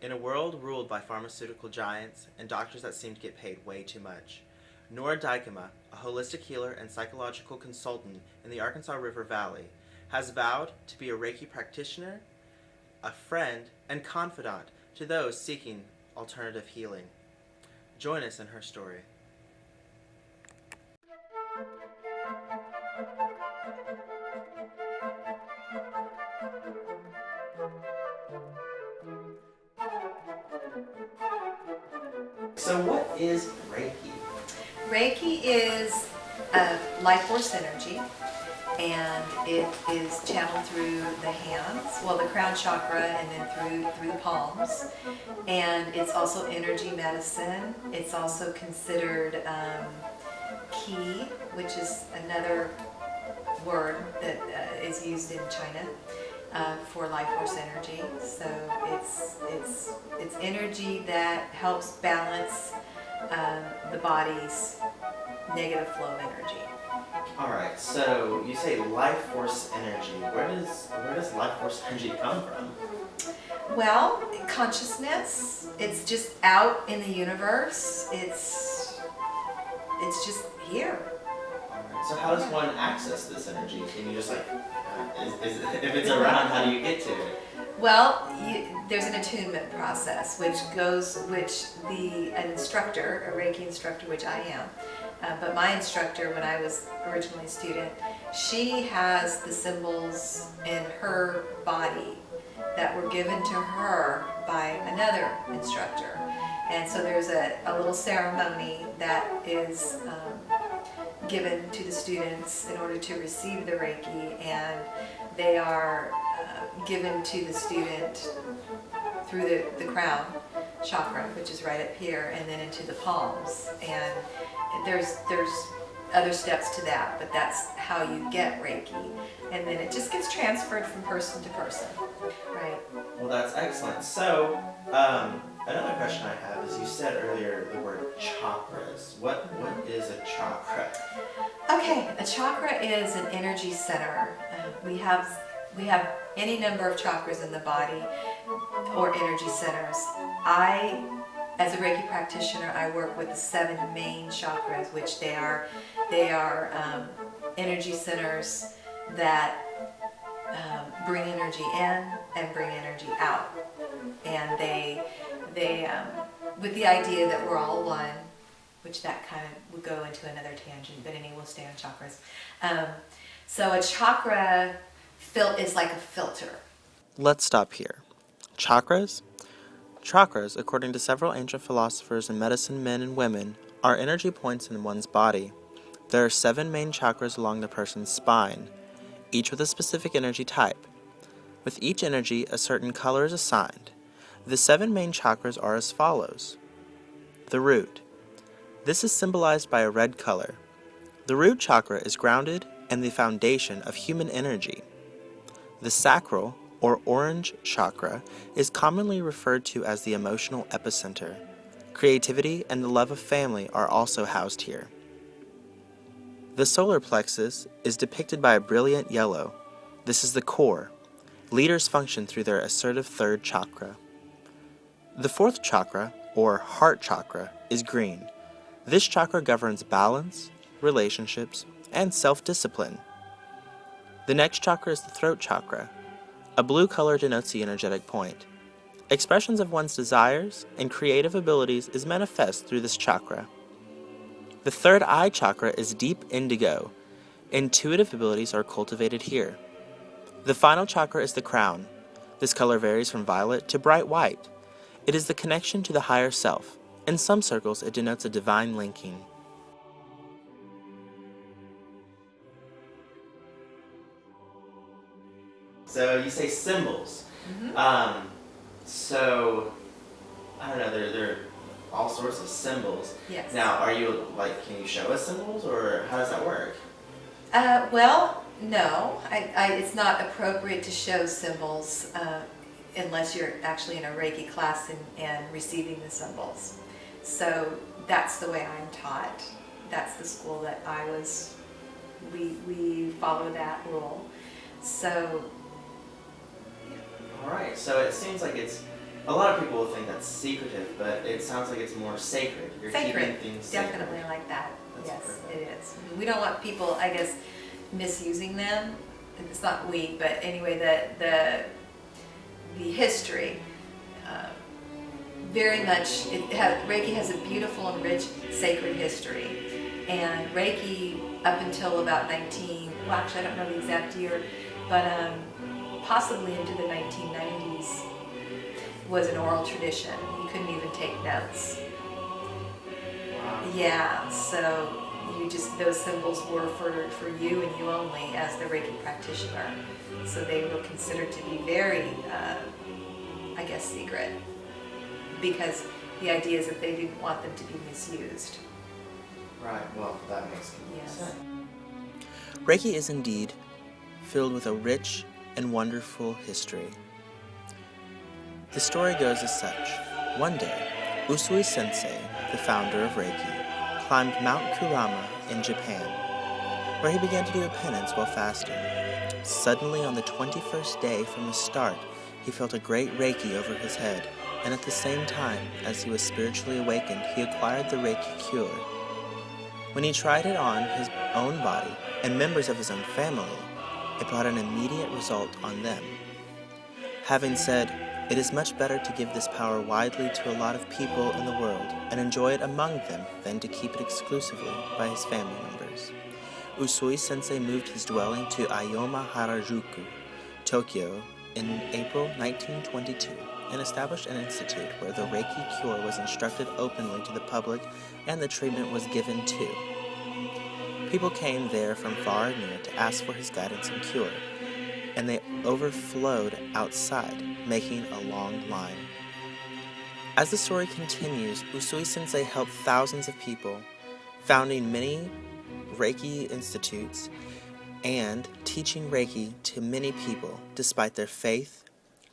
In a world ruled by pharmaceutical giants and doctors that seem to get paid way too much, Nora Dykema, a holistic healer and psychological consultant in the Arkansas River Valley, has vowed to be a Reiki practitioner, a friend, and confidant to those seeking alternative healing. Join us in her story. So what is Reiki? Reiki is a life force energy, and it is channeled through the hands, well, the crown chakra, and then through the palms. And it's also energy medicine. It's also considered Qi, which is another word that is used in China for life force energy. So it's energy that helps balance the body's negative flow energy. All right. So you say life force energy. Where does life force energy come from? Well, consciousness. It's just out in the universe. It's just here. All right. So how does one access this energy? Can you just if it's around, how do you get to it? Well, there's an attunement process, an instructor, a Reiki instructor, which I am, but my instructor, when I was originally a student, she has the symbols in her body that were given to her by another instructor. And so there's a little ceremony that is given to the students in order to receive the Reiki, and they are given to the student through the crown chakra, which is right up here, and then into the palms. And there's other steps to that, but that's how you get Reiki. And then it just gets transferred from person to person. Right. Well, that's excellent. So, another question I have is, you said earlier the word chakras. What is a chakra? Okay, a chakra is an energy center. We have any number of chakras in the body, or energy centers. As a Reiki practitioner, I work with the 7 main chakras, which they are energy centers that bring energy in and bring energy out. And they with the idea that we're all one, which that kind of would go into another tangent, but anyway, we'll stay on chakras. So a chakra is like a filter. Let's stop here. Chakras? Chakras, according to several ancient philosophers and medicine men and women, are energy points in one's body. There are 7 main chakras along the person's spine, each with a specific energy type. With each energy, a certain color is assigned. The 7 main chakras are as follows. The root. This is symbolized by a red color. The root chakra is grounded and the foundation of human energy. The sacral, or orange chakra, is commonly referred to as the emotional epicenter. Creativity and the love of family are also housed here. The solar plexus is depicted by a brilliant yellow. This is the core. Leaders function through their assertive 3rd chakra. The 4th chakra, or heart chakra, is green. This chakra governs balance, relationships, and self-discipline. The next chakra is the throat chakra. A blue color denotes the energetic point. Expressions of one's desires and creative abilities is manifest through this chakra. The 3rd eye chakra is deep indigo. Intuitive abilities are cultivated here. The final chakra is the crown. This color varies from violet to bright white. It is the connection to the higher self. In some circles, it denotes a divine linking. So you say symbols. Mm-hmm. So I don't know. There are all sorts of symbols. Yes. Now, can you show us symbols, or how does that work? Well, no. It's not appropriate to show symbols unless you're actually in a Reiki class and receiving the symbols. So that's the way I'm taught. That's the school that I was. We follow that rule. So. All right. So it seems like it's A lot of people will think that's secretive, but it sounds like it's more sacred. You're Sacred, keeping things definitely sacred. like that. That's Yes, perfect. it is. We don't want people, I guess, misusing them. It's not we, but anyway, the history, very much, Reiki has a beautiful and rich sacred history. And Reiki, up until about well, actually I don't know the exact year, but possibly into the 1990s, was an oral tradition. You couldn't even take notes. Wow. Yeah, so those symbols were for you and you only as the Reiki practitioner. So they were considered to be very, I guess, secret, because the idea is that they didn't want them to be misused. Right, well, that makes complete Yes. sense. Reiki is indeed filled with a rich and wonderful history. The story goes as such. One day, Usui Sensei, the founder of Reiki, climbed Mount Kurama in Japan, where he began to do a penance while fasting. Suddenly, on the 21st day from the start, he felt a great Reiki over his head, and at the same time, as he was spiritually awakened, he acquired the Reiki cure. When he tried it on his own body and members of his own family, it brought an immediate result on them. Having said, it is much better to give this power widely to a lot of people in the world and enjoy it among them than to keep it exclusively by his family members. Usui Sensei moved his dwelling to Ayoma Harajuku, Tokyo, in April 1922 and established an institute where the Reiki cure was instructed openly to the public and the treatment was given too. People came there from far and near to ask for his guidance and cure, and they overflowed outside, making a long line. As the story continues, Usui Sensei helped thousands of people, founding many Reiki institutes and teaching Reiki to many people despite their faith,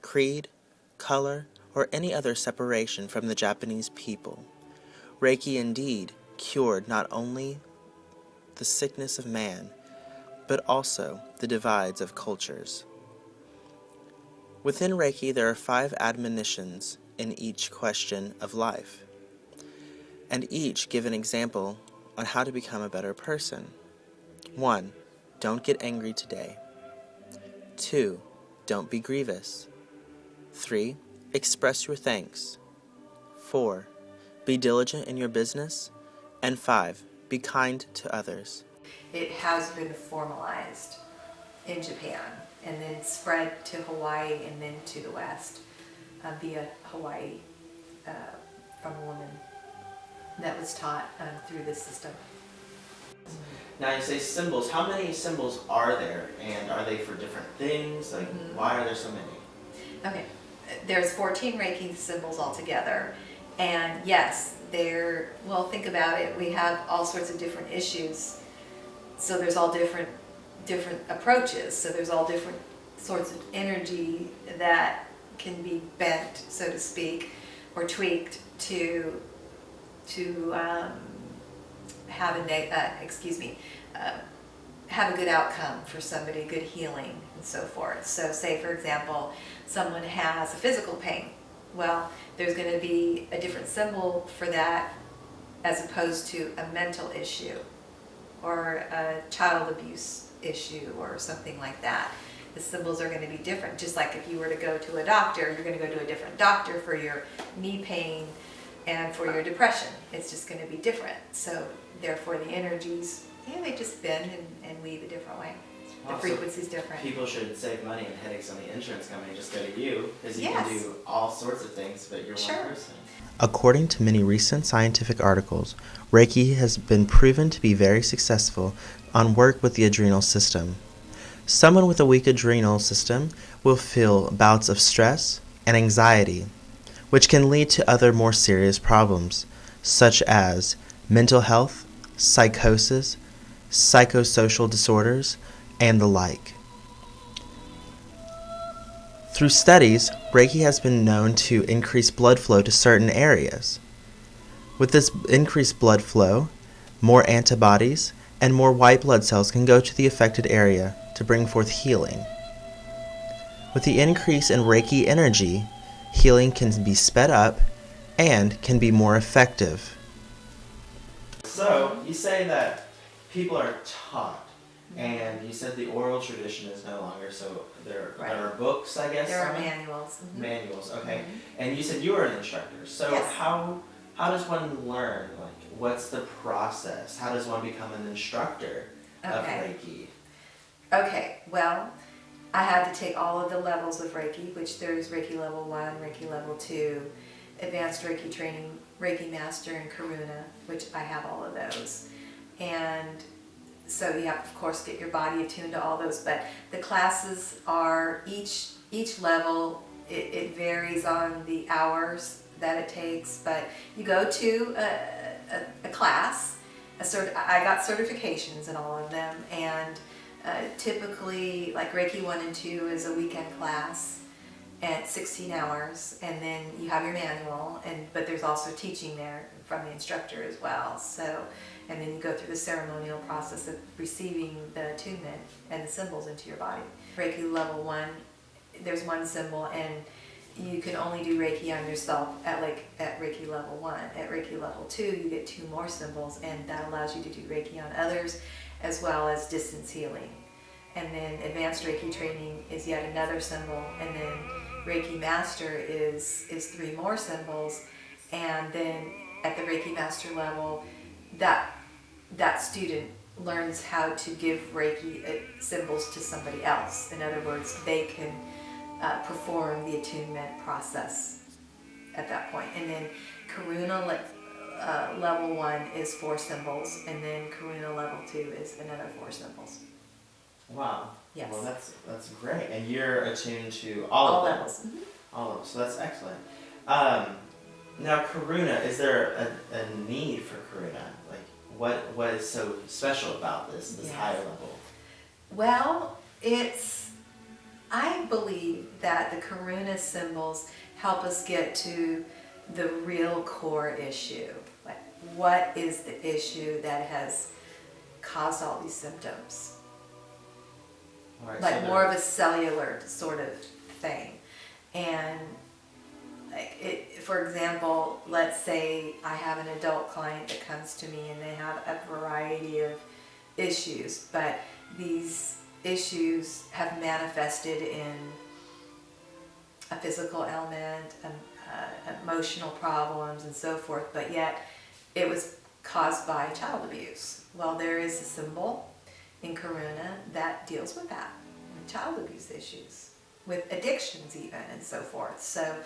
creed, color, or any other separation from the Japanese people. Reiki indeed cured not only the sickness of man, but also the divides of cultures. Within Reiki, there are 5 admonitions in each question of life, and each give an example on how to become a better person. 1. Don't get angry today. 2. Don't be grievous. 3. Express your thanks. 4. Be diligent in your business. And 5. Be kind to others. It has been formalized in Japan and then spread to Hawaii and then to the West via Hawaii from a woman that was taught through this system. Now you say symbols. How many symbols are there, and are they for different things? Like, why are there so many? Okay, there's 14 Reiki symbols altogether, and yes, well, think about it. We have all sorts of different issues, so there's all different approaches. So there's all different sorts of energy that can be bent, so to speak, or tweaked to have have a good outcome for somebody, good healing, and so forth. So say, for example, someone has a physical pain. Well, there's going to be a different symbol for that as opposed to a mental issue or a child abuse issue or something like that. The symbols are going to be different. Just like if you were to go to a doctor, you're going to go to a different doctor for your knee pain and for your depression. It's just going to be different. So therefore the energies, they just bend and weave a different way. The frequency's different. People should save money and headaches on the insurance company. Just go to you, because you Yes. can do all sorts of things, but you're Sure. one person. According to many recent scientific articles, Reiki has been proven to be very successful on work with the adrenal system. Someone with a weak adrenal system will feel bouts of stress and anxiety, which can lead to other more serious problems, such as mental health, psychosis, psychosocial disorders, and the like. Through studies, Reiki has been known to increase blood flow to certain areas. With this increased blood flow, more antibodies and more white blood cells can go to the affected area to bring forth healing. With the increase in Reiki energy, healing can be sped up and can be more effective. So, you say that people are taught, and you said the oral tradition is no longer, so there are books, I guess? There are manuals. Manuals, okay. And you said you were an instructor, so Yes. how does one learn? Like, what's the process? How does one become an instructor of Reiki? Okay, well, I had to take all of the levels of Reiki, which there's Reiki level 1, Reiki level 2, advanced Reiki training, Reiki master, and Karuna, which I have all of those. And so you have to, of course, get your body attuned to all those, but the classes are, each level, it varies on the hours that it takes, but you go to a class, I got certifications in all of them, and typically, like Reiki 1 and 2 is a weekend class at 16 hours, and then you have your manual, but there's also teaching there from the instructor as well. So, and then you go through the ceremonial process of receiving the attunement and the symbols into your body. Reiki level 1, there's one symbol, and you can only do Reiki on yourself at Reiki level 1. At Reiki level 2, you get 2 more symbols, and that allows you to do Reiki on others, as well as distance healing. And then advanced Reiki training is yet another symbol, and then Reiki master is 3 more symbols, and then at the Reiki master level, that student learns how to give Reiki symbols to somebody else. In other words, they can perform the attunement process at that point. And then Karuna level 1 is 4 symbols, and then Karuna level 2 is another 4 symbols. Wow. Yes. Well, that's great. And you're attuned to all of them. Levels. Mm-hmm. All of them. So that's excellent. Now, Karuna, is there a need for Karuna? Like, what is so special about this higher level? Well, I believe that the Karuna symbols help us get to the real core issue. Like, what is the issue that has caused all these symptoms? Right, like so more of a cellular sort of thing. And for example, let's say I have an adult client that comes to me and they have a variety of issues, but these issues have manifested in a physical ailment, emotional problems, and so forth, but yet it was caused by child abuse. Well, there is a symbol in Karuna that deals with that, with child abuse issues, with addictions even, and so forth. So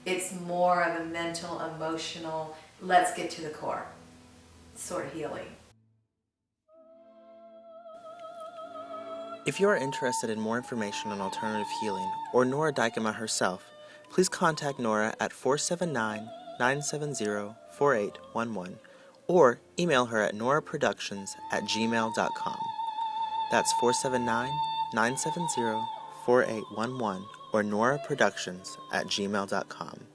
it's more of a mental, emotional, let's get to the core sort of healing. If you are interested in more information on alternative healing or Nora Dykema herself, please contact Nora at 479-970-4811 or email her at noraproductions@gmail.com. That's 479-970-4811 or noraproductions@gmail.com.